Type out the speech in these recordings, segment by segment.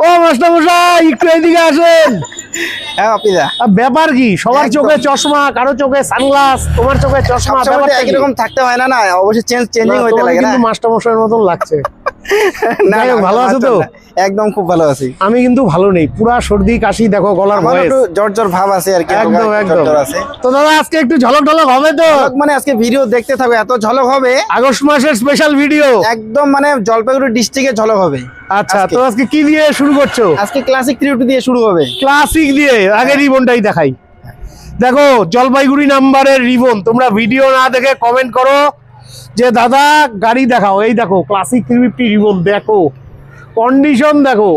ও master মশাই একটু এদিকে আসেন। হ্যাঁ অপিদা, ব্যাপার কি সবার চোখে চশমা, কারো চোখে সানগ্লাস, তোমার চোখে চশমা, ব্যাপারটা কি? এরকম থাকতে হয় না, না অবশ্যই চেঞ্জিং হইতে লাগে না। কিন্তু মাস্টার মশাইয়ের মতন লাগছে। না ভালো আছো তো? একদম খুব ভালো আছি। আমি কিন্তু ভালো নেই, পুরা সর্দি কাশি, দেখো গলার ভয়েস একটু জ্বর জ্বর ভাব আছে আর কি। একদম একদম আছে তো দাদা, আজকে একটু ঝলক ঢলক হবে তো? মানে আজকে ভিডিও দেখতে থাকো, এত ঝলক হবে। আগস্ট মাসের স্পেশাল ভিডিও একদম মানে জলপাইগুড়ি ডিস্ট্রিক্টে ঝলক হবে। আচ্ছা, তো আজকে কি দিয়ে শুরু করছো? আজকে ক্লাসিক 3 দিয়ে শুরু হবে। ক্লাসিক দিয়ে? আগে রিবনটাই দেখাই। দেখো জলপাইগুড়ি নাম্বারের রিবন। তোমরা ভিডিও না দেখে কমেন্ট করো যে দাদা গাড়ি দেখাও। এই দেখো ক্লাসিক 350 রিবন, দেখো কন্ডিশন, দেখো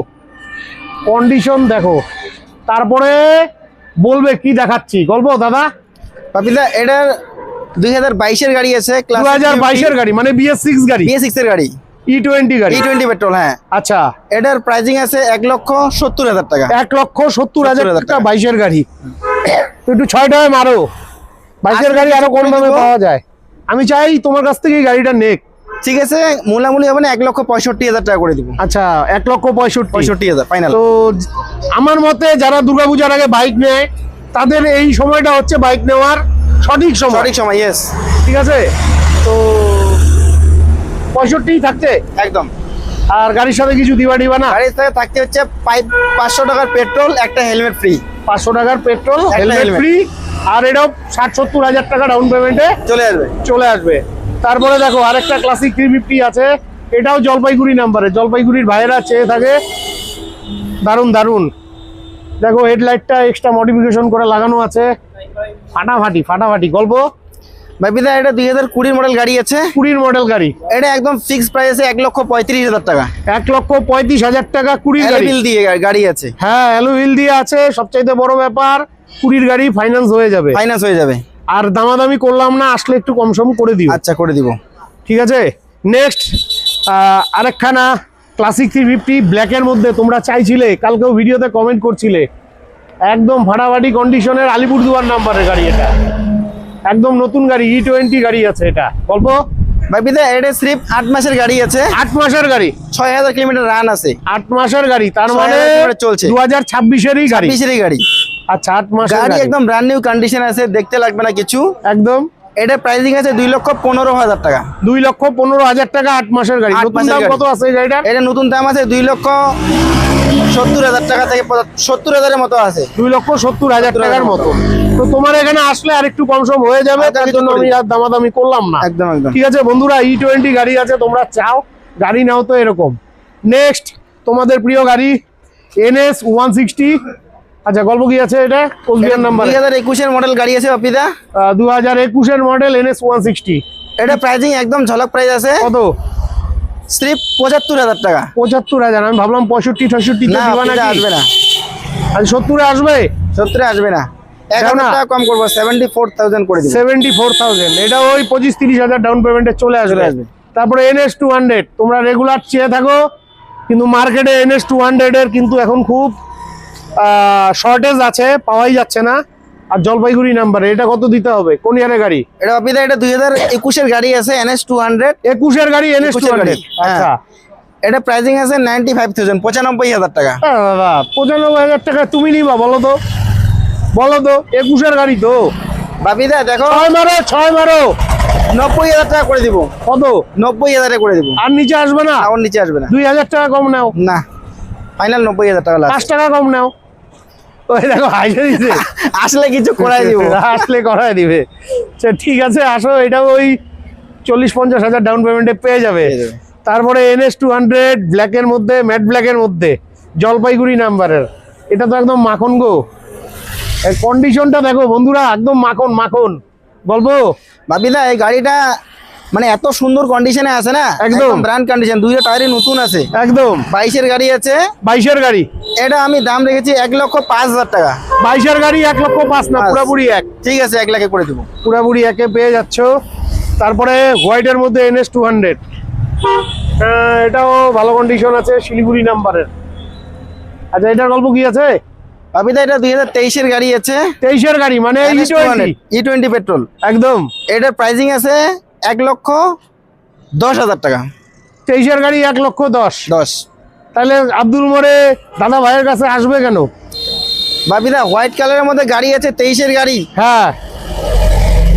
কন্ডিশন দেখো, তারপরে বলবে কি দেখাচ্ছি। গল্প দাদা পাপিদা, এটার 2022 এর গাড়ি আছে। 2022 এর গাড়ি মানে BS6 গাড়ি, BS6 এর গাড়ি, E20 গাড়ি, E20 পেট্রোল। হ্যাঁ আচ্ছা, এটার প্রাইসিং আছে 1,70,000 টাকা। 1,70,000 টাকা 22 এর গাড়ি। তো একটু 6 টাকায় মারো, 22 এর গাড়ি আরো কম দামে পাওয়া যায়। আমি চাই তোমার কাছ থেকে এই গাড়িটা নেক। ঠিক আছে, মূলামূলি হবে না, 1,65,000 টাকা করে দিব। আচ্ছা, 1,65,000 ফাইনাল। তো আমার মতে যারা দুর্গাপূজার আগে বাইক নেয় তাদের এই সময়টা হচ্ছে বাইক নেওয়ার সঠিক সময়। সঠিক সময়, ইয়েস। ঠিক আছে, তো 65 থাকছে একদম। আর গাড়ির সাথে কিছু দিবা না? গাড়ির সাথে থাকতে হচ্ছে 500 টাকার পেট্রোল, একটা হেলমেট ফ্রি। 500 টাকার পেট্রোল, হেলমেট ফ্রি, আর এটাও 60-70 হাজার টাকা ডাউন পেমেন্টে চলে আসবে। তারপরে দেখো আরেকটা ক্লাসিক 350 আছে, এটাও জলপাইগুড়ি নাম্বারে। জলপাইগুড়ির ভাইয়েরা চেয়ে থাকে, দারুন দারুন। দেখো হেডলাইটটা এক্সট্রা মডিফিকেশন করে লাগানো আছে, ফাটাফাটি গল্প। ভাইপিদা, এটা 2020 মডেল গাড়ি আছে। 20 মডেল গাড়ি, এটা একদম ফিক্স প্রাইস আছে 1,35,000 টাকা। 1,35,000 টাকা 20 গাড়ি দিয়ে গাড়ি আছে। হ্যাঁ, অ্যালু হুইল দিয়ে আছে। সবচাইতে বড় ব্যাপার 20 গাড়ি ফাইন্যান্স হয়ে যাবে। আর দামাদামি করলাম না, আসলে একটু কম সম করে দিও। আচ্ছা, করে দিব। ঠিক আছে। নেক্সট আরেকখানা ক্লাসিক 350 ব্ল্যাকের মধ্যে তোমরা চাইছিলে, কালকেও ভিডিওতে কমেন্ট করছিলে। একদম ফাটাফাটি কন্ডিশনের আলিপুরদুয়ার নাম্বারের গাড়ি, এটা একদম নতুন গাড়ি, E20 গাড়ি আছে। এটা গল্প ভাইপিদা, এটা সির্ফ 8 মাসের গাড়ি আছে। 8 মাসের গাড়ি, 6000 কিলোমিটার রান আছে। 8 মাসের গাড়ি, তার মানে চলছে 2026-এরই গাড়ি। আচ্ছা, 8 মাসের গাড়ি, একদম ব্র্যান্ড নিউ কন্ডিশন আছে, দেখতে লাগবে না কিছু একদম। এটা প্রাইসিং আছে 2,15,000 টাকা। 2,15,000 টাকা 8 মাসের গাড়ি। নতুন দাম কত আছে এই গাড়িটার? এটা নতুন দাম আছে 2,70,000 টাকা থেকে 70,000 এর মতো আছে। 2,70,000 টাকার মতো। তো তোমার এখানে আসলে আর একটু কম সম হয়ে যাবে, তার জন্য আমি আর দামাদামি করলাম না। একদম। ঠিক আছে বন্ধুরা, E20 গাড়ি আছে, তোমরা চাও গাড়ি নাও তো এরকম। নেক্সট তোমাদের প্রিয় গাড়ি NS 160। আচ্ছা, গল্প কি আছে? এটা কোচবিহার নাম্বার, 2021 এর মডেল গাড়ি আছে অপিদা। 2021 এর মডেল NS 160। এটা প্রাইসিং একদম ঝলক প্রাইস আছে। কত? সির্ফ 75,000 টাকা। 75,000? আমি ভাবলাম 65-68 তে দিবা নাকি। আসবে না। আজ 70 আসবে? 70 আসবে না, 1000 টাকা কম করব, 74,000 করে দিব। 74,000? এটা ওই 25-30 হাজার ডাউন পেমেন্টে চলে আসবে। তারপরে NS 200 তোমরা রেগুলার চেয়ে থাকো, কিন্তু মার্কেটে NS 200 এর কিন্তু এখন খুব শর্টেজ আছে, পাওয়াই যাচ্ছে না। আর জলপাইগুড়ি নাম্বারে এটা কত দিতে হবে? কোন ইয়ারের গাড়ি এটা? অপিদা, এটা 2021 এর গাড়ি আছে, NS 200। 21 এর গাড়ি NS 200। আচ্ছা, এটা প্রাইসিং আছে 95,000, 95,000 টাকা। দাদা 95,000 টাকা তুমি নিবা? বলো তো 21 এর গাড়ি তো। বাপিদা দেখো, 6 মারো 90,000 টাকা করে দিব। কত? 90,000 করে দিব। আর নিচে আসবে না? আর নিচে আসবে না। 2,000 টাকা কম নাও না, ফাইনাল 90,000 টাকা লাগবে। 5 টাকা কম নাও। ওই দেখো হাইজে দিছে। আসলে কিছু করাই দিব, আসলে করাই দিবে। আচ্ছা ঠিক আছে, আসো। এটা ওই 40-50 হাজার ডাউন পেমেন্টে পেয়ে যাবে। তারপরে NS 200 ব্ল্যাকের মধ্যে, ম্যাট ব্ল্যাকের মধ্যে, জলপাইগুড়ি নাম্বারের। এটা তো একদম মাখন গো। এর কন্ডিশনটা দেখো বন্ধুরা, একদম মাখন। গল্প ভাবিদা, এই গাড়িটা মানে এত সুন্দর কন্ডিশনে আছে না, একদম ব্র্যান্ড কন্ডিশন। 2টা টায়ারই নতুন আছে, একদম। 22 এর গাড়ি আছে। 22 এর গাড়ি, এটা আমি দাম রেখেছি 1,05,000 টাকা। 22 এর গাড়ি 1,05,000 না, পুরোপুরি 1। ঠিক আছে, 1 লাখে করে দেবো। পুরোপুরি 1-এ পেয়ে যাচ্ছ। তারপরে হোয়াইটের মধ্যে NS 200, এটাও ভালো কন্ডিশন আছে, শিলিগুড়ি নাম্বারের। আচ্ছা, এটার গল্প কি আছে? ভাবিদা, এটা 2023 এর গাড়ি আছে। 23 এর গাড়ি মানে E20 পেট্রোল, একদম। এটার প্রাইসিং আছে 1,10,000 টাকা। 23 এর গাড়ি 1,10,000। তাহলে আব্দুল মোড়ে দাদা ভাইয়ের কাছে আসবে কেন? বাপিদা হোয়াইট কালারের মধ্যে গাড়ি আছে, 23-এর গাড়ি। হ্যাঁ,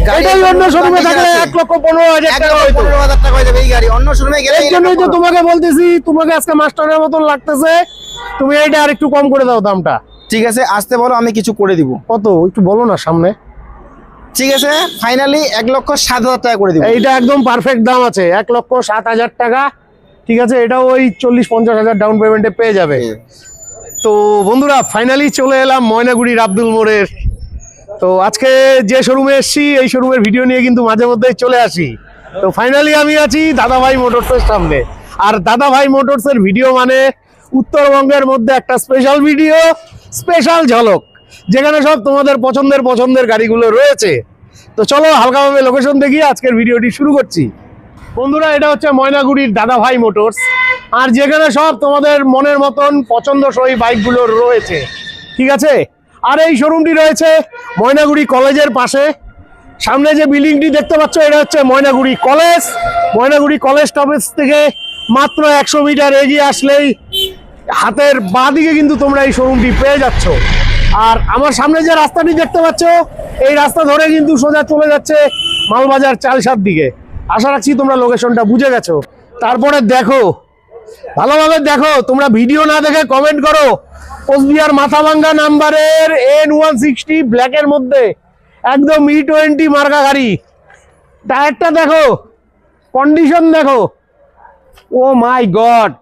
গাড়ি এটাই অন্য শোরুমে থাকলে আছে। 1,15,000 টাকা হইতো। 15,000 টাকা হয়ে যাবে এই গাড়ি, অন্য শোরুমে গেলে এই জন্যই তো তোমাকে বলতেছি, তোমাকে আজকে মাস্টারের মতন লাগতেছে, তুমি এইটা আর একটু কম করে দাও দামটা। ঠিক আছে, আসতে বলো, আমি কিছু করে দিব। কত একটু বলো না সামনে। ঠিক আছে, ফাইনালি 1,07,000 টাকা করে দিব। এইটা একদম পারফেক্ট দাম আছে, 1,07,000 টাকা। ঠিক আছে, এটাও ওই 40-50 হাজার ডাউন পেমেন্টে পেয়ে যাবে। তো বন্ধুরা, ফাইনালি চলে এলাম ময়নাগুড়ির আব্দুল মোড়ের। তো আজকে যে শোরুমে এসেছি, এই শোরুমের ভিডিও নিয়ে কিন্তু মাঝে মধ্যেই চলে আসি। তো ফাইনালি আমি আছি দাদাভাই মোটরসের সামনে। আর দাদাভাই মোটরসের ভিডিও মানে উত্তরবঙ্গের মধ্যে একটা স্পেশাল ভিডিও, স্পেশাল ঝলক, যেখানে সব তোমাদের পছন্দের গাড়িগুলো রয়েছে। তো চলো হালকাভাবে লোকেশন দেখিয়ে আজকের ভিডিওটি শুরু করছি। বন্ধুরা, এটা হচ্ছে ময়নাগুড়ির দাদাভাই মোটরস, আর যেখানে সব তোমাদের মনের মতন পছন্দসই বাইকগুলো রয়েছে। ঠিক আছে, আর এই শোরুমটি রয়েছে ময়নাগুড়ি কলেজের পাশে। সামনে যে বিল্ডিংটি দেখতে পাচ্ছ, এটা হচ্ছে Maynaguri college. Maynaguri college stoppage থেকে মাত্র 100 মিটার এগিয়ে আসলেই হাতের বাঁ দিকে কিন্তু তোমরা এই শোরুমটি পেয়ে যাচ্ছ। আর আমার সামনে যে রাস্তাটি দেখতে পাচ্ছ, এই রাস্তা ধরে কিন্তু সোজা চলে যাচ্ছে মালবাজার চালসার দিকে। আশা রাখছি তোমরা লোকেশনটা বুঝে গেছো। তারপরে দেখো, ভালোভাবে দেখো, তোমরা ভিডিও না দেখে কমেন্ট করো। কোচবিহার মাথাভাঙ্গা নাম্বারের N160 ব্ল্যাকের মধ্যে একদম E20 মার্কা গাড়ি। টায়ারটা দেখো, কন্ডিশন দেখো, ও মাই গড,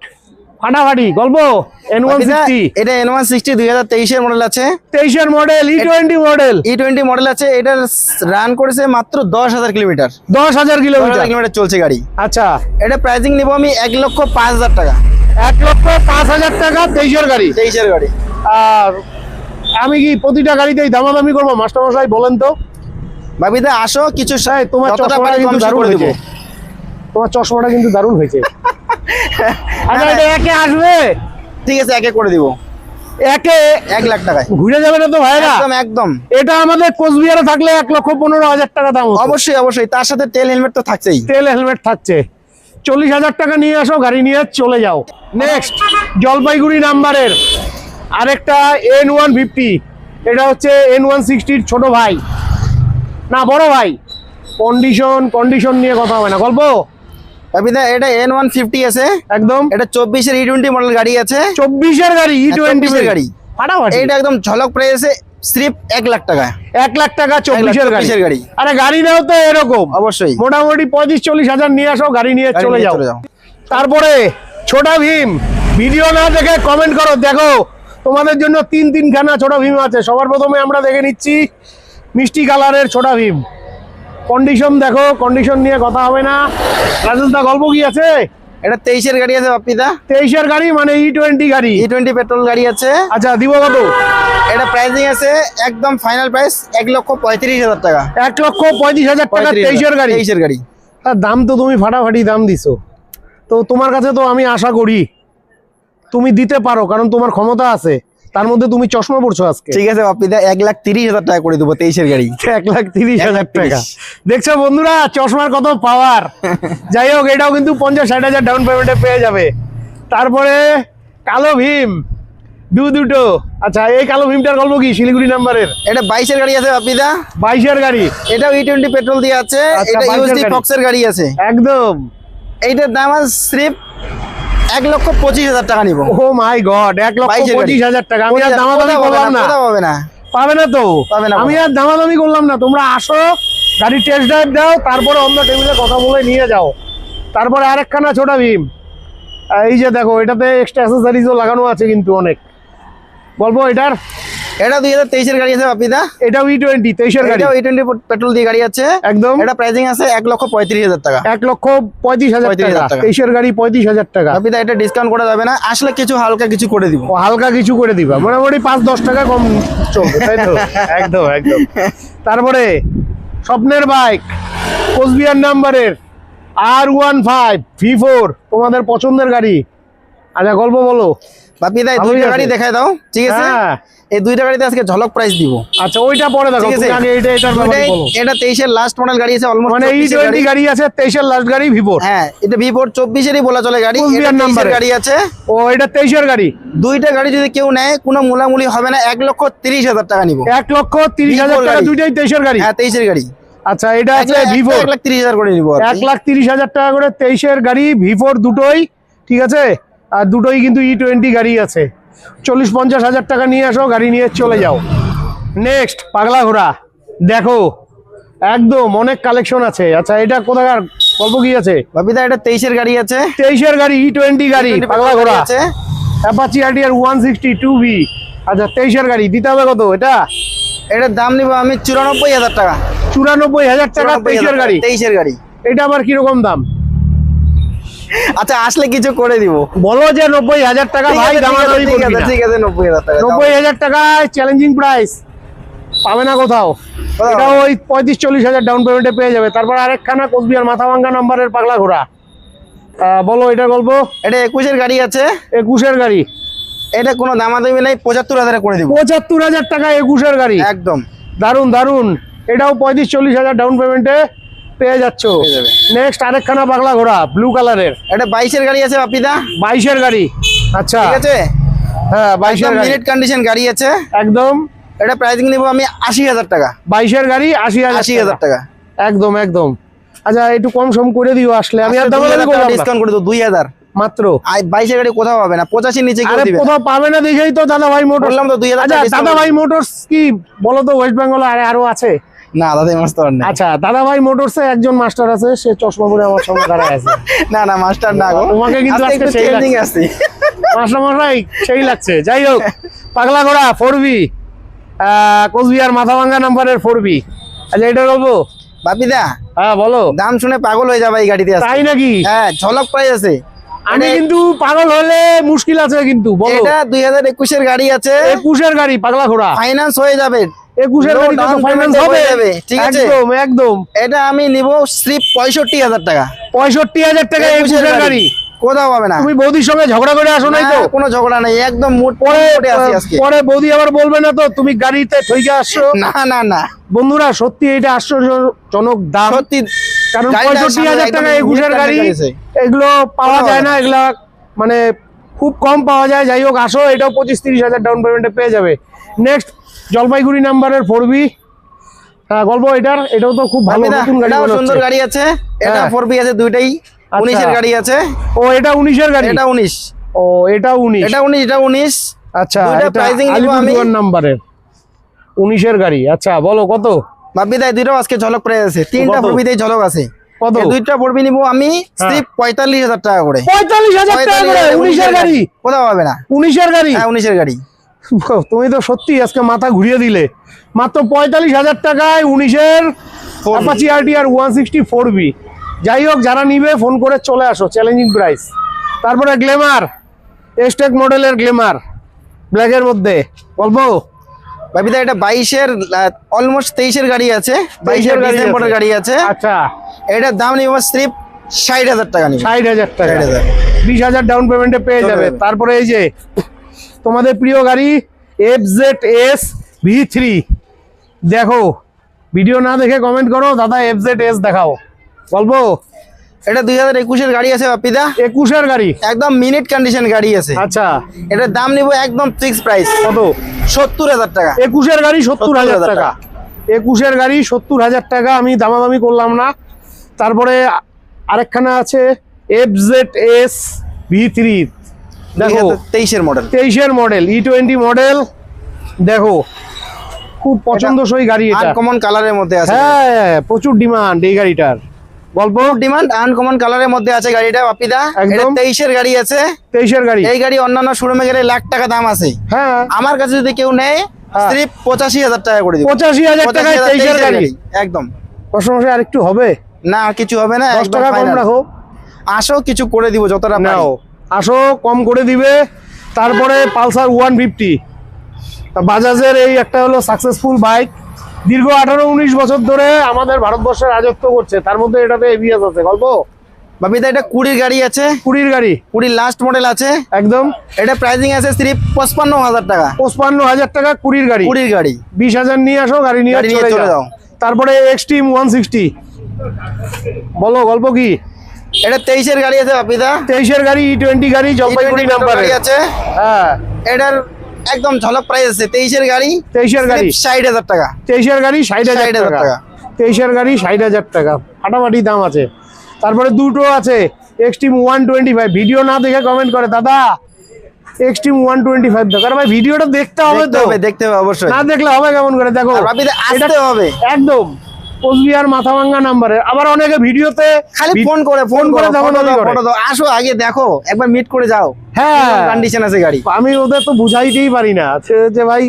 ফাটাফাটি গল্প। N160, এটা N160 2023-এর মডেল আছে। 23-এর model, E20 model. E20 model আছে, এটার রান করেছে মাত্র 10,000 কিলোমিটার। 10,000 কিলোমিটার চলছে গাড়ি। আচ্ছা, এটা প্রাইসিং নিব আমি 1,05,000 টাকা। 1,05,000 টাকা 23-এর গাড়ি। 23-এর গাড়ি। আর আমি কি প্রতিটা গাড়িতেই দামাদামি করবো? মাস্টারমশাই বলেন তো। বাবিদা আসো, কিছু তোমার যতটা চশমাটা পারি কিন্তু কম দারুণ করে দেব। হয়েছে, তোমার চশমাটা কিন্তু দারুণ হয়েছে। আচ্ছা, না, এটা একে আসবে? ঠিক আছে, একে করে দিব। একে 1,00,000 টাকায় ঘুরে যাবে না তো ভাইরা? একদম একদম। এটা আমাদের কোচবিহারে থাকলে 1,15,000 টাকা দাম হতো। অবশ্যই, তার সাথে তেল হেলমেট তো থাকছেই। তেল হেলমেট থাকছে। 40,000 টাকা নিয়ে আসো, গাড়ি নিয়ে চলে যাও। নেক্সট, জলপাইগুড়ি নাম্বারের আরেকটা N150। এটা হচ্ছে N160-র ছোট ভাই, না বড় ভাই। কন্ডিশন নিয়ে কথা হবে না, গল্প। বাবিদা এটা N150 আছে একদম, এটা 24-এর E20 মডেল গাড়ি আছে। 24-এর গাড়ি, E20 24-এর গাড়ি। ফাটাফাটি। এটা একদম ঝলক প্রাইসে সির্ফ 1,00,000 টাকা। 1,00,000 টাকা 24-এর গাড়ি। আরে গাড়ি নাও তো এরকম, অবশ্যই মোটামুটি 35-40 হাজার নিয়ে আসো, গাড়ি নিয়ে চলে যাও। তারপরে ছোটা ভীম, ভিডিও না দেখে কমেন্ট করো। দেখো, তোমাদের জন্য তিনখানা ছোটা ভীম আছে। সবার প্রথমে আমরা দেখে নিচ্ছি মিষ্টি কালারের ছোটা ভীম। কন্ডিশন দেখো, কন্ডিশন নিয়ে কথা হবে না। রাজেশদা, গল্প কি আছে? এটা 23-এর গাড়ি আছে বাপ্পিদা। 23-এর গাড়ি মানে E20 গাড়ি। E20 পেট্রোল গাড়ি আছে। আচ্ছা, দিব কত? এটা প্রাইসিং আছে একদম ফাইনাল প্রাইস 1,35,000 টাকা। 1,35,000 টাকা 23-এর গাড়ি। 23-এর গাড়ি। তার দাম তো তুমি ফাটাফাটি দাম দিছো। তো তোমার কাছে তো আমি আশা করি তুমি দিতে পারো, কারণ তোমার ক্ষমতা আছে। তার মধ্যে তুমি চশমা পড়ছো আজকে। ঠিক আছে বাপ্পিদা, 1,30,000 টাকা করে দেবো 23-এর গাড়ি। 1,30,000 টাকা। দেখছো বন্ধুরা, চশমার কত পাওয়ার। যাই হোক, এটাও কিন্তু 50-60 হাজার ডাউন পেমেন্টে পেয়ে যাবে। তারপরে কালো ভীম দুটো। আচ্ছা, এই কালো ভীমটার গল্প কি? শিলিগুড়ি নাম্বারের। এটা 22-এর গাড়ি আছে বাপ্পিদা। 22-এর গাড়ি। এটাও E20 পেট্রোল দিয়ে আছে। আচ্ছা, এটা 22-এর ইউএসডি গাড়ি। ফক্সের গাড়ি আছে। একদম। এইটার দাম আছে সির্ফ 1,25,000 টাকা নিব। ও মাই গড, 1,25,000 টাকা। আমি আর দামাদামি করলাম না। পাবে না, পাবে না তো? পাবে না। আমি আর দামাদামি করলাম না। তোমরা আসো, গাড়ি টেস্ট ড্রাইভ দাও, তারপরে অন্য টেবিলে কথা বলে নিয়ে যাও। তারপরে আরেকখানা ছোটা ভীম। এই যে দেখো, এটাতে এক্সট্রা অ্যাক্সেসরিজও লাগানো আছে কিন্তু অনেক। বলবো এটার? এটা 2023-এর গাড়ি আছে বাপ্পিদা। এটাও E20 23-এর গাড়ি। এটাও E20 পেট্রোল দিয়ে গাড়ি আছে। একদম। এটা প্রাইসিং আছে 1,35,000 টাকা। 1,35,000 টাকা। 23-এর গাড়ি 35,000 টাকা। বাপ্পিদা, এটা ডিসকাউন্ট করা যাবে না, আসলে কিছু হালকা কিছু করে দিব। ও, হালকা কিছু করে দিবা, মোটামুটি 5-10 টাকা কম চলবে, তাই তো? একদম একদম। তারপরে স্বপ্নের বাইক, কোচবিহার নাম্বারের R15 V4, তোমাদের পছন্দের গাড়ি। আচ্ছা, গল্প বলো। বাপি দা এই ভালোই দুইটা আছে। গাড়ি দেখায় দাও, ঠিক আছে? হ্যাঁ। এই দুইটা গাড়িতে আজকে ঝলক প্রাইস দিব। আচ্ছা ওইটা পরে দেখো, ঠিক আছে? তুমি আগে এটার ব্যাপারে বলো। এটা 23 এর লাস্ট মডেল গাড়ি আছে, অলমোস্ট মানে E20 গাড়ি আছে, 23 এর লাস্ট গাড়ি ভিভোর। হ্যাঁ, এটা V4 24 এরই বলা চলে গাড়ি। Full এটা year 23 number এর এর। গাড়ি আছে। ও এটা 23 এর গাড়ি। দুইটা গাড়ি যদি কেউ নেয় কোনো মূলামূলি হবে না, 1,30,000 টাকা নিব। 1,30,000 টাকা গাড়ি। দুইটাই 23 এর গাড়ি। হ্যাঁ, 23 এর গাড়ি। আচ্ছা এটা আছে ভিভো, 1,30,000 করে নিব। 1,30,000 টাকা করে 23 এর গাড়ি ভিভোর দুটোই, ঠিক আছে? আর দুটোই কিন্তু E20 গাড়ি আছে। 40-50 হাজার টাকা নিয়ে আসো, গাড়ি নিয়ে চলে যাও। নেক্সট পাগলা ঘোড়া দেখো, একদম অনেক কালেকশন আছে। আচ্ছা এটা কোথাকার গল্প কি আছে? বাপিদা এটা 23 এর গাড়ি আছে। 23 এর গাড়ি E20 গাড়ি পাগলা ঘোড়া আছে। Apache RTR 160 2V। আচ্ছা 23 এর গাড়ি দিতে হবে কত? এটার দাম নিব আমি 94,000 টাকা। 94,000 টাকা 23 এর গাড়ি। 23 এর গাড়ি। এটা আবার কিরকম দাম? আচ্ছা আসলে কিছু করে দিব। বলো যে 90,000 টাকা ভাই, দামাদামি করবি না। ঠিক আছে 90,000 টাকা। 90,000 টাকায় চ্যালেঞ্জিং প্রাইস পাবে না কোথাও। এটা ওই 35-40 হাজার ডাউন পেমেন্টে পেয়ে যাবে। তারপর আরেকখানা কোচবিহার মাথাভাঙ্গা নাম্বারের পাগলা ঘোড়া। বলো এটা গল্প। এটা 21 এর গাড়ি আছে। 21 এর গাড়ি। এটা কোনো দামাদামি নাই, 75,000 করে দিব। 75,000 টাকা 21 এর গাড়ি। একদম দারুন দারুন। এটাও 35-40 হাজার ডাউন পেমেন্টে পেয়ে যাচ্ছ। পেয়ে যাবে। নেক্সট আরেকখানা পাগলা ঘোড়া ব্লু কালারের। এটা 22 এর গাড়ি আছে বাপিদা। 22 এর গাড়ি। আচ্ছা ঠিক আছে। হ্যাঁ 22 এর গাড়ি মিনিট কন্ডিশন গাড়ি আছে একদম। এটা প্রাইসিং নিব আমি 80,000 টাকা। 22 এর গাড়ি 80,000 টাকা। একদম একদম। আচ্ছা একটু কম সম করে দিও আসলে, আমি আর দামাদামি করব না। ডিসকাউন্ট করে দেব 2,000 মাত্র। আর 22 এর গাড়ি কোথাও হবে না, 85 নিচে কেউ আরে দিবে না। কোথাও পাবে না দেখেই তো দাদা ভাই মোটরস। বললাম তো 2,000 আচ্ছা টাকা discount দাদা ভাই মোটরস কি বলো তো ওয়েস্ট বেঙ্গল আরো আছে? না দাদা মাস্টার না। আচ্ছা দাদা ভাই মোটরসে একজন মাস্টার আছে, সে চশমা পরে আমার সঙ্গে দাঁড়ায় আছে। না না মাস্টার না গো, তোমাকে কিন্তু আজকে একটু সেই চেঞ্জিং লাগছে। আসছে। মাস্টার মশাই সেই লাগছে। যাই হোক পাগলা ঘোড়া 4V কোচবিহার মাথাভাঙ্গা নাম্বারের 4V। আচ্ছা এটা বলবো বাপিদা হ্যাঁ বলো। দাম শুনে পাগল হয়ে যাবে এই গাড়িতে আজকে। তাই নাকি? হ্যাঁ ঝলক প্রাইস আছে। আমি কিন্তু পাগল হলে মুশকিল আছে কিন্তু। বলো এটা 2021 এর গাড়ি আছে। 21 এর গাড়ি পাগলা ঘোড়া। ফাইনান্স হয়ে যাবে। 21 এর গাড়ি তো down ফাইন্যান্স payment হবে। হয়ে যাবে, ঠিক আছে? একদম একদম। এটা আমি নিব সির্ফ 65,000 টাকা। 65,000 টাকা 21 এর গাড়ি। কোথাও পাবে না। তুমি বৌদির সঙ্গে ঝগড়া করে আসো নাই তো? না, কোনো ঝগড়া নাই, একদম মুড পরে পরে আসি আজকে। পরে বৌদি আবার বলবে না তো তুমি গাড়িতে ঠইকে আসছো? না না না বন্ধুরা সত্যি এটা আশ্চর্যজনক দাম। সত্যি কারণ গাড়িটা 65,000 একদম টাকা 21 এর new গাড়ি, condition আছে। এগুলো পাওয়া পাওয়া যায় যায় না। এগুলা মানে খুব কম পাওয়া যায়। যাই হোক আসো, এটাও 25-30 হাজার ডাউন পেমেন্টে পেয়ে যাবে। নেক্সট জলপাইগুড়ি নাম্বারের 4V গল্প এটাও তো খুব ভালো নতুন গাড়ি এটাও মনে সুন্দর হচ্ছে। গাড়ি আছে। এটা হ্যাঁ। 4B আছে, দুইটাই 19 এর গাড়ি আছে। ও এটা 19 এর গাড়ি। এটা 19। ও এটা 19। এটা 19, এটা 19। আচ্ছা দুইটা এটা pricing নিবো আমি। আলিপুরদুয়ার নাম্বারের 19 এর গাড়ি। আচ্ছা বলো কত? বাপি দা দুইটাও আজকে ঝলক প্রাইস আছে। তিনটা কত? 4B তেই ঝলক আছে। কত? এই দুইটা 4B নিব আমি সির্ফ 45,000 টাকা করে। 45,000 টাকা করে 19 এর গাড়ি। কোথাও হবে না। 19 এর গাড়ি। হ্যাঁ 19 এর গাড়ি। তুমি তো সত্যি আজকে মাথা ঘুরিয়ে দিলে। মাত্র 45,000 টাকায় 19 এর অ্যাপাচি RTR 160 4V। যাই হোক যারা নিবে ফোন করে চলে আসো, চ্যালেঞ্জিং প্রাইস। তারপরে গ্ল্যামার এসটেক মডেলের গ্ল্যামার ব্ল্যাকের মধ্যে বলবো। বাপি দা এটা 22 এর অলমোস্ট 23 এর গাড়ি আছে। 22 এর ডিসেম্বরের গাড়ি আছে। আচ্ছা এটার দাম নিব সির্ফ 60,000 টাকা নিব। 60,000 টাকা। 60,000। 20,000 ডাউন পেমেন্টে পেয়ে চলে যাবে। যাবে। তারপরে এই যে তোমাদের প্রিয় গাড়ি FZS V3 দেখো। ভিডিও না দেখে কমেন্ট করো দাদা FZS দেখাও। গল্প এটা 2021 এর গাড়ি আছে বাপি দা। 21 এর গাড়ি। একদম মিনিট কন্ডিশন গাড়ি আছে। আচ্ছা এটার দাম নিব একদম ফিক্স প্রাইস। কত? 70,000 টাকা। 21 এর গাড়ি 70,000 70,000 টাকা। 21 এর গাড়ি 70,000 টাকা। আমি দামাদামি করলাম না। তারপরে আরেকখানা আছে FZS V3 দেখো 2023 এর মডেল। 23 এর মডেল E20 মডেল দেখো। খুব পছন্দসই গাড়ি এটা। আনকমন কালারের মধ্যে আছে। হ্যাঁ প্রচুর ডিমান্ড এই গাড়িটার। গল্প ডিমান্ড আনকমন কালারের মধ্যে আছে গাড়িটা বাপি দা। এটা একদম। 23 এর গাড়ি আছে। 23 এর গাড়ি। এই গাড়ি অন্যান্য শোরুমে গেলে লাখ টাকা দাম আছে। হ্যাঁ আমার কাছে যদি কেউ নেয় হ্যাঁ। সির্ফ 85,000 টাকা করে দিব। 85,000 টাকায় 23 এর গাড়ি। একদম। কষ্টমশাই আরেকটু হবে? না আর কিছু হবে না। 10 টাকা কম রাখো। আসো কিছু করে দিব যতটা পারি। নাও আসো কম করে দিবে। তারপরে পালসার 150 বাজাজের এই একটা হলো সাকসেসফুল বাইক। দীর্ঘ 18-19 বছর ধরে আমাদের ভারতবর্ষে রাজত্ব করছে। তার মধ্যে এটাতে ABS আছে। গল্প বাপিদা এটা 20 গাড়ি আছে, 20 গাড়ি, 20 লাস্ট মডেল আছে একদম। এটা প্রাইসিং আছে সিরিপ 55,000 টাকা। 55,000 টাকা 20 গাড়ি, 20 গাড়ি 20,000 নিয়ে আসো, গাড়ি নিয়ে চলে যাও। তারপরে এক্সট্রিম 160 বলো, গল্প কি? এটা 23 এর গাড়ি আছে বাপিদা, 23 এর গাড়ি, E20 গাড়ি, জলপাইগুড়ি নাম্বারে আছে। হ্যাঁ, এটার একদম ঝলক প্রাইস আছে 23 এর গাড়ি, 23 এর গাড়ি 60,000 টাকা। 23 এর গাড়ি 60,000 টাকা, 23 এর গাড়ি 60,000 টাকা, ফাটাফাটি দাম আছে। তারপরে দুটো আছে এক্সট্রিম 125, ভিডিও না দেখে কমেন্ট করে দাদা এক্সট্রিম 125 দরকার। ভাই ভিডিওটা দেখতে হবে, তো দেখতে হবে অবশ্যই, না দেখলে হবে কেমন করে? দেখো বাপিদা আসতে হবে একদম কোচবিহার মাথাভাঙ্গা নাম্বারে। আবার অনেকে ভিডিওতে খালি ফোন করে ফটো দাও, আসো আগে দেখো, একবার মিট করে যাও। হ্যাঁ, কন্ডিশন আছে গাড়ি। আমি ওদের তো বুঝাইতেই পারি না যে ভাই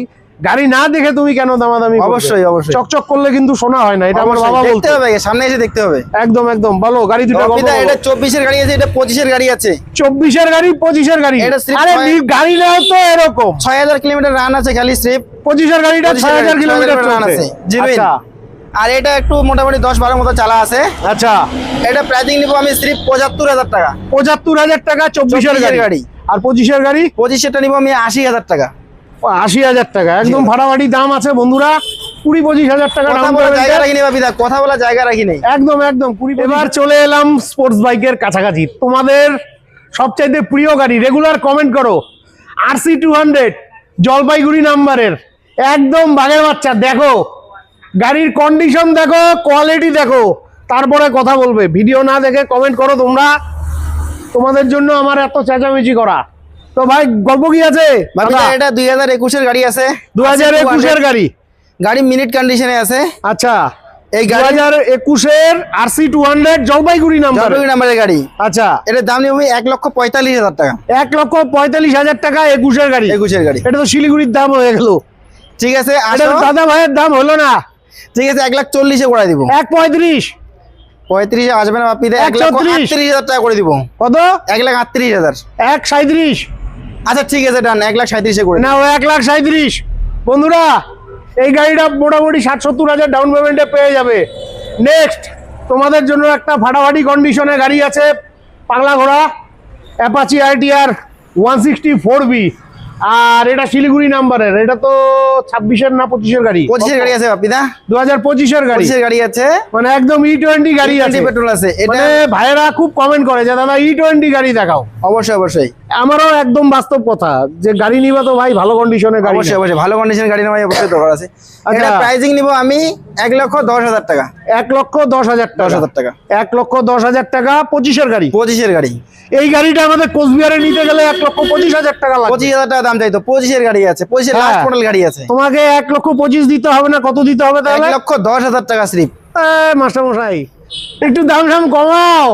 গাড়ি না দেখে তুমি কেন দামাদামি করবে? অবশ্যই অবশ্যই, চকচক করলে কিন্তু শোনা হয় না, এটা আমার বাবা বলতে। দেখতে হবে, সামনে এসে দেখতে হবে। একদম একদম, ভালো গাড়ি দুটো। এটা 24 এর গাড়ি আছে, এটা 25 এর গাড়ি আছে। 24 এর গাড়ি, 25 এর গাড়ি, আরে গাড়ি নাও তো এরকম। 6000 কিলোমিটার রান আছে খালি স্ট্রিপ। 25 এর গাড়িটা 6000 কিলোমিটার রান আছে। আচ্ছা, আর এটা একটু মোটামুটি 10-12 মতো চালা আছে। আচ্ছা, এটা প্রাইসিং নিব আমি স্ট্রিপ 75,000 টাকা। 75,000 টাকা 24 এর গাড়ি। আর 25 এর গাড়ি, 25 এরটা নিব আমি 80,000 টাকা। 80,000 টাকা, একদম ফাটাফাটি দাম আছে বন্ধুরা। 20-25,000 টাকা দাম। জায়গা রাখি নেই বাপিদা, কথা বলা জায়গা রাখি নেই, একদম একদম। এবার চলে এলাম স্পোর্টস বাইকের কাছাকাছি। তোমাদের সবচাইতে প্রিয় গাড়ি, রেগুলার কমেন্ট করো, RC 200 জলপাইগুড়ি নাম্বারের, একদম বাঘের বাচ্চা। দেখো গাড়ির কন্ডিশন দেখো, কোয়ালিটি দেখো, তারপরে কথা বলবে। ভিডিও না দেখে কমেন্ট করো তোমরা, তোমাদের জন্য আমার এত চেঁচামেচি করা। তো ভাই গল্প কি আছে? এটা 2021 এর গাড়ি আছে, 2021 এর গাড়ি, গাড়ি মিনিট কন্ডিশনে আছে। আচ্ছা, এই 2021 এর RC 200 জলপাইগুড়ি নাম্বারের গাড়ি। আচ্ছা, এটার দাম নিব 1,45,000 টাকা। 1,45,000 টাকা 21 এর গাড়ি। 21 এর গাড়ি, এটা তো শিলিগুড়ির দাম হয়ে গেল। ঠিক আছে, দাদা ভাইয়ের দাম হলো না। ঠিক আছে, 1,40,000 করে দিব। 1,35,000 35 আসবে না বাপিদা, 1,38,000 টাকা করে দিব। কত? 1,38,000। 1,37,000। আচ্ছা ঠিক আছে, ডান, 1,37,000 করে না, 1,37,000। বন্ধুরা এই গাড়িটা মোটামুটি 60-70 ডাউন পেমেন্টে পেয়ে যাবে। নেক্সট তোমাদের জন্য একটা ফাটাফাটি কন্ডিশনের গাড়ি আছে, পাগলা ঘোড়া অ্যাপাচি RTR 160 4B। আর এটা শিলিগুড়ি নাম্বারের, এটা তো 26 এর না 25 এর গাড়ি? 25 এর গাড়ি আছে বাপিদা, 2025 এর গাড়ি। 25 এর গাড়ি আছে, মানে একদম E20 গাড়ি আছে, পেট্রোল আছে। এটা ভাইয়েরা খুব কমেন্ট করে যে দাদা E20 গাড়ি দেখাও। অবশ্যই অবশ্যই, আমারও একদম বাস্তব কথা যে গাড়ি নিবা তো ভাই ভালো কন্ডিশনের গাড়ি। অবশ্যই অবশ্যই, ভালো কন্ডিশনের গাড়ি নেওয়া অবশ্যই দরকার আছে। এটা প্রাইসিং নিব আমি 1,10,000 টাকা। 1,10,000 টাকা। 1,10,000 টাকা 25 এর গাড়ি। 25 এর গাড়ি। এই গাড়িটা আমাদের কোচবিহারে নিতে গেলে 1,25,000 টাকা লাগবে। 25,000 টাকা দাম চাইতো। 25 এর গাড়ি আছে, 25 এর লাস্ট মডেল গাড়ি আছে। তোমাকে 1,25,000 দিতে হবে না, কত দিতে হবে তাহলে? 1,10,000 টাকা স্লিপ। মাস্টার মশাই একটু দাম কমাও।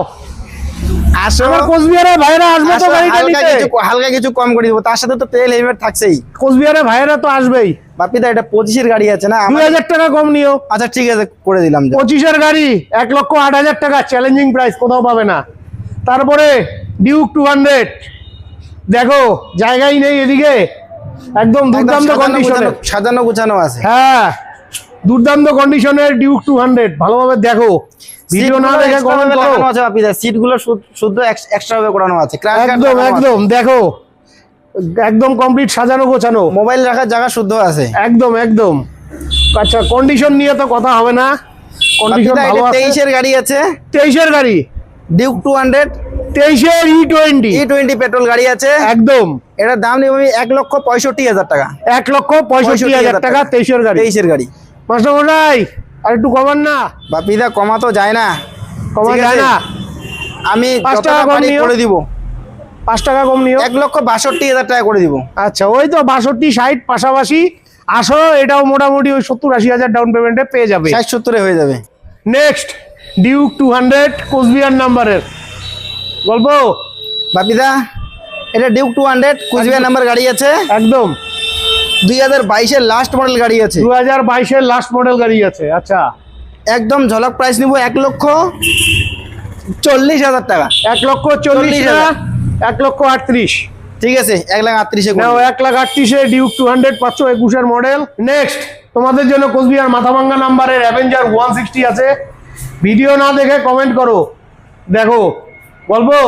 আসো, আমার কোচবিহারে ভাইরা আসবে তো গাড়িটা নিতে, হালকা কিছু কম করে দিব। তার সাথে তো তেল হেলমেট থাকছেই। কোচবিহারে ভাইরা তো আসবেই। বাপিদা এটা 25 এর গাড়ি আছে না, 2,000 টাকা কম নিও। আচ্ছা ঠিক আছে, করে দিলাম। 25 এর গাড়ি 1,08,000 টাকা, চ্যালেঞ্জিং প্রাইস, কোথাও পাবে না। তারপরে ডিউক 200 দেখো, জায়গাই নেই এদিকে, একদম দুর্দান্ত কন্ডিশনে, সাজানো গুছানো আছে। হ্যাঁ, দুর্দান্ত কন্ডিশনের ডিউক 200, ভালোভাবে দেখো। ভিডিও না দেখে কমেন্ট করো। আছে বাপিদা, সিটগুলো শুদ্ধ এক্সট্রা ভাবে করানো আছে। একদম একদম দেখো, একদম কমপ্লিট সাজানো গোছানো, মোবাইল রাখার জায়গা শুদ্ধ আছে। একদম একদম। আচ্ছা, কন্ডিশন নিয়ে তো কথা হবে না, কন্ডিশন ভালো আছে। 23 এর গাড়ি আছে, 23 এর গাড়ি ডিউক 200, 23 এর E20 পেট্রোল গাড়ি আছে একদম। এটার দাম নিব আমি 1,65,000 টাকা। 1,65,000 টাকা 23 এর গাড়ি। 23 এর গাড়ি। মাস্টার মশাই আর একটু কমান না? বাপিদা কমা তো যায় না, কমা যায় না। আমি 5 টাকা কম করে দিব। 5 টাকা কম নিও। 1,62,000 টাকা করে দিব। আচ্ছা, ওই তো 62-60 পাশাপাশি আসো, এটাও মোটামুটি ওই 70-80,000 ডাউন পেমেন্টে পেয়ে যাবে। 60-70 হয়ে যাবে। নেক্সট ডিউক 200 কোচবিহার নাম্বারের গল্প। বাপিদা এটা ডিউক 200 কোচবিহার নাম্বার গাড়ি আছে, একদম 2022 এর লাস্ট মডেল গাড়ি আছে। 2022 এর লাস্ট মডেল গাড়ি আছে। আচ্ছা, একদম ঝলক প্রাইস নিব 1,40,000 টাকা। 1,40,000, 1,38,000। ঠিক আছে, 1,38,000 নাও। 1,38,000 ডিউক 200 পাচ্ছ, 21 এর মডেল। নেক্সট তোমাদের জন্য কোচবিহার মাথাভাঙ্গা নাম্বারের অ্যাভেঞ্জার 160 আছে। ভিডিও না দেখে কমেন্ট করো। দেখো বলবো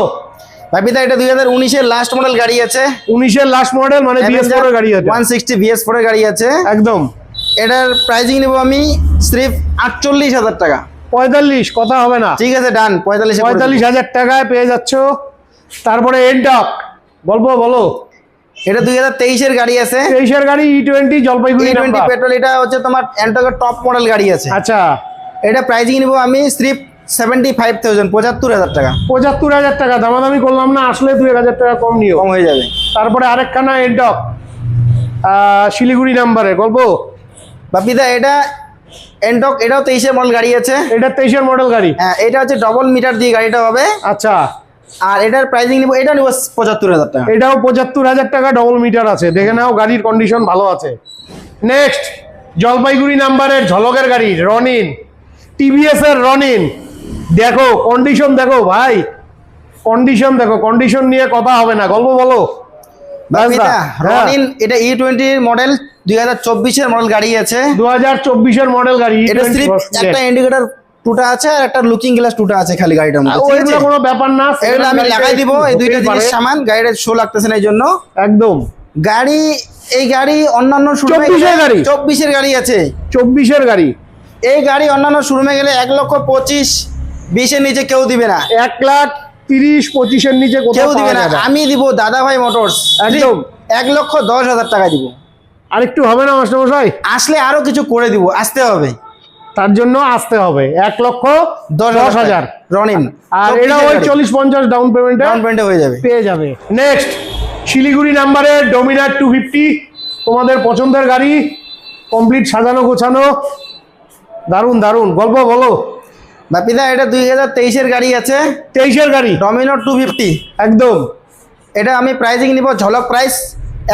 বাপিদা এটা 2019 এর লাস্ট মডেল গাড়ি আছে, 19 এর লাস্ট মডেল, মানে BS4 এর গাড়ি আছে, 160 BS4 এর গাড়ি আছে একদম। এটার প্রাইসিং নেব আমি সির্ফ 48,000 টাকা। 45 কথা হবে না, ঠিক আছে ডান, 45,000 টাকায় পেয়ে যাচ্ছ। তারপরে এনটক বলবো, বলো। এটা 2023 এর গাড়ি আছে, 23 এর গাড়ি, E20 Jalpaiguri E20 number. Petrol. এটা হচ্ছে তোমার এন্টকের টপ মডেল গাড়ি আছে। আচ্ছা, এটা প্রাইসিং নেব আমি সির্ফ 75,000, 75,000 টাকা। 75,000 টাকা, দামাদামি করলাম না, আসলে 2,000 টাকা কম নিও। কম হয়ে যাবে। তারপরে আরেকখানা এনটক শিলিগুড়ি নাম্বারে, বলবো। বাপিদা এটা এন্টক, এটাও 23 এর মডেল গাড়ি আছে। এটা 23 এর মডেল গাড়ি। হ্যাঁ, এটা হচ্ছে ডবল মিটার দিয়ে গাড়িটা হবে। আচ্ছা, আর এটার প্রাইসিং নিব, এটা নিব 75,000 টাকা। এটাও 75,000 টাকা, ডবল মিটার আছে, দেখে নাও, গাড়ির কন্ডিশন ভালো আছে। নেক্সট জলপাইগুড়ি নাম্বারের ঝলকের গাড়ি, রনিন, TVS এর রনিন। দেখো কন্ডিশন, দেখো ভাই কন্ডিশন দেখো, কন্ডিশন নিয়ে কথা হবে না, গল্প বলো। বাপিদা হ্যাঁ, রনিন এটা E20 এর মডেল, 2024 এর মডেল গাড়ি আছে। 2024 এর মডেল গাড়ি। এটা সির্ফ একটা ইন্ডিকেটর টুটা আছে আর একটা লুকিং গ্লাস টুটা আছে খালি গাড়িটার মধ্যে, ঠিক আছে? ওইগুলো কোনো ব্যাপার না, এগুলো আমি লাগাই দিব, এই দুইটা জিনিস সামান, গাড়ির শো লাগতেছে না এই জন্য। একদম। গাড়ি, এই গাড়ি অন্যান্য শোরুমে 24 এর গাড়ি, 24 এর গাড়ি আছে। 24 এর গাড়ি। এই গাড়ি অন্যান্য শোরুমে গেলে 1,25,000 এর নিচে কেউ দিবে না, 1,30,25 এর নিচে কোথাও কেউ দিবে পাওয়া না। যায় না। আমি দিব দাদা ভাই মোটরস, একদম 1,10,000 টাকা দিব। আরেকটু হবে না মাস্টারমশাই? আসলে আরো কিছু করে দিব, আসতে হবে, তার জন্য আসতে হবে 1,10,000। রনিন। আর এটা ওই 40-50 ডাউন পেমেন্টে ডাউন পেমেন্টে হয়ে যাবে। পেয়ে যাবে। নেক্সট শিলিগুড়ি নাম্বারের ডোমিনার 250, তোমাদের পছন্দের গাড়ি, কমপ্লিট সাজানো গোছানো, দারুন দারুন, গল্প বলো। বাপিদা এটা 2023 এর গাড়ি আছে, 23 এর গাড়ি, ডমিনার 250। একদম। এটা আমি প্রাইসিং নিব ঝলক প্রাইস,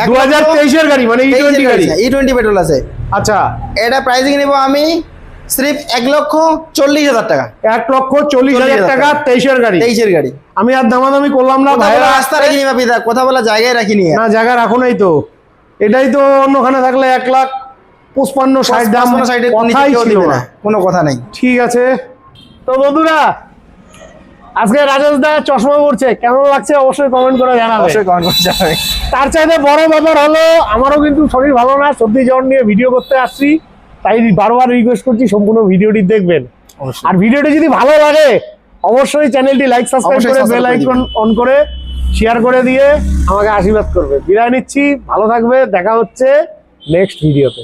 2023 এর গাড়ি, মানে E20 গাড়ি। E20 পেট্রোল আছে। আচ্ছা, এটা প্রাইসিং নিব আমি সির্ফ 1,40,000 টাকা। 1,40,000 টাকা, 23 এর গাড়ি। 23 এর গাড়ি। আমি আর দামাদামি করলাম না ভাইরা, রাস্তা রাখিনি বাপিদা, কথা বলা জায়গায় রাখিনি। না, জায়গা রাখো নাই তো, এটাই তো অন্যখানে থাকলে 1,55,60 দাম, সাইডে কথাই ছিল না। কোনো কথা নাই। ঠিক আছে, তো বন্ধুরা আজকে রাজেশ দা চশমা পড়ছে, কেমন লাগছে অবশ্যই কমেন্ট করে জানাবে। অবশ্যই কমেন্ট করে জানাবে। তার চাইতে বড় ব্যাপার হলো, আমারও কিন্তু শরীর ভালো না, সর্দি জ্বর নিয়ে ভিডিও করতে আসছি, তাই বারবার রিকোয়েস্ট করছি সম্পূর্ণ ভিডিওটি দেখবেন। আর ভিডিওটি যদি ভালো লাগে অবশ্যই চ্যানেলটি লাইক সাবস্ক্রাইব করে বেল আইকন অন করে শেয়ার করে দিয়ে আমাকে আশীর্বাদ করবে। বিদায় নিচ্ছি, ভালো থাকবে, দেখা হচ্ছে নেক্সট ভিডিওতে।